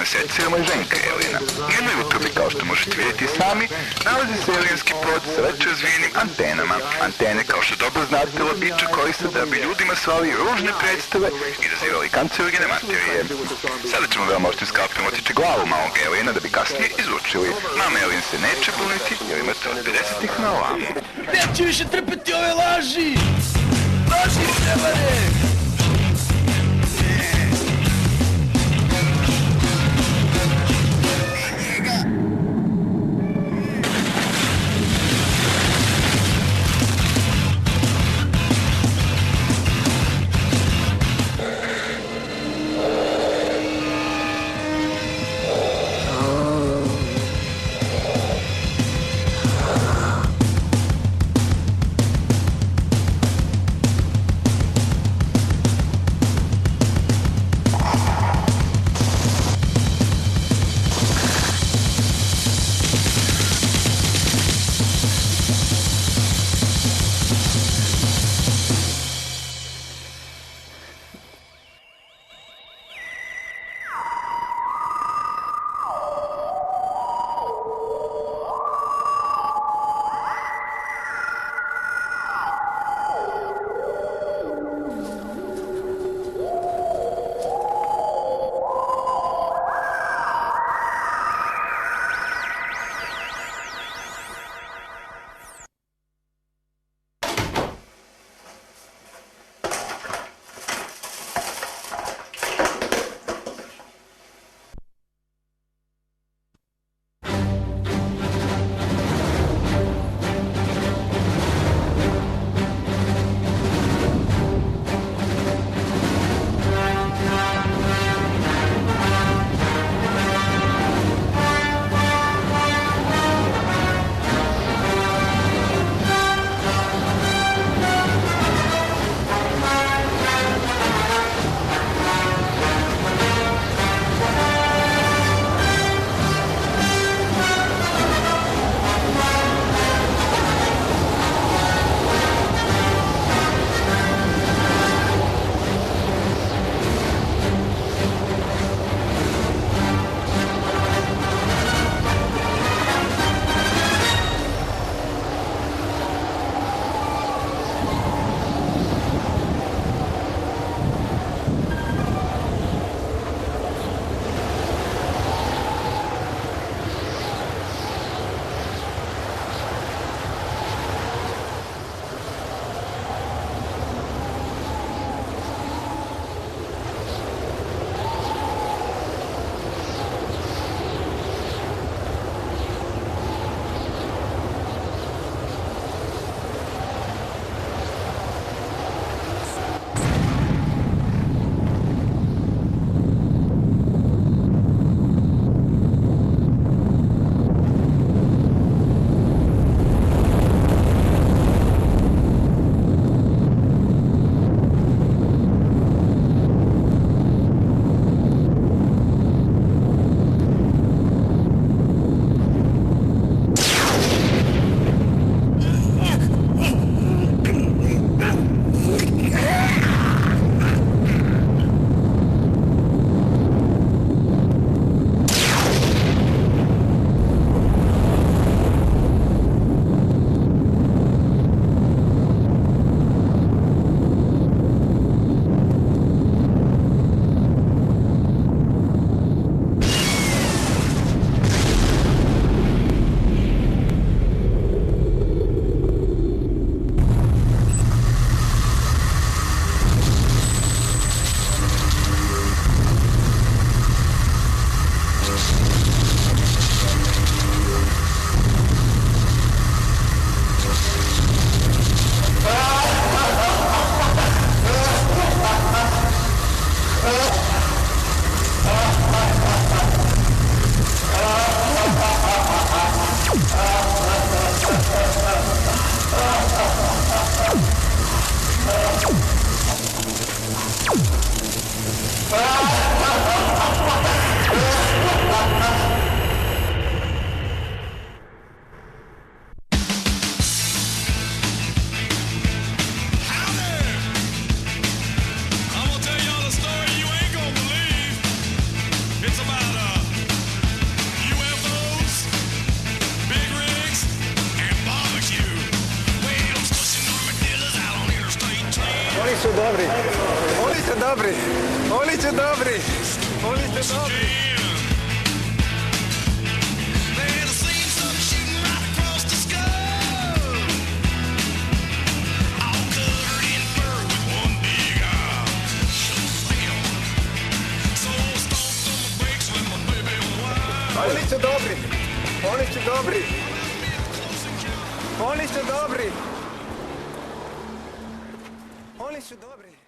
secirama ženka Elena. Njeno utrobi, kao što možete vidjeti sami, nalazi se alijenski plod sa već razvijenim antenama. Antene, kao što dobro znate, labiče koriste da bi ljudima slali ružne predstave i razvijali kancerogene materije. Sada ćemo veoma oštim skalpom otići glavu malog Elena da bi kasnije izručili. Mama Elin se neće buniti jer imate od 50-ih na ovamo. Neću više trpeti ove laži! Laži prevare! Oni su dobri. Oni su dobri. Oni su dobri. Oni su dobri. Oni su dobri. Oni su dobri. Oni su dobri. Oni su dobri.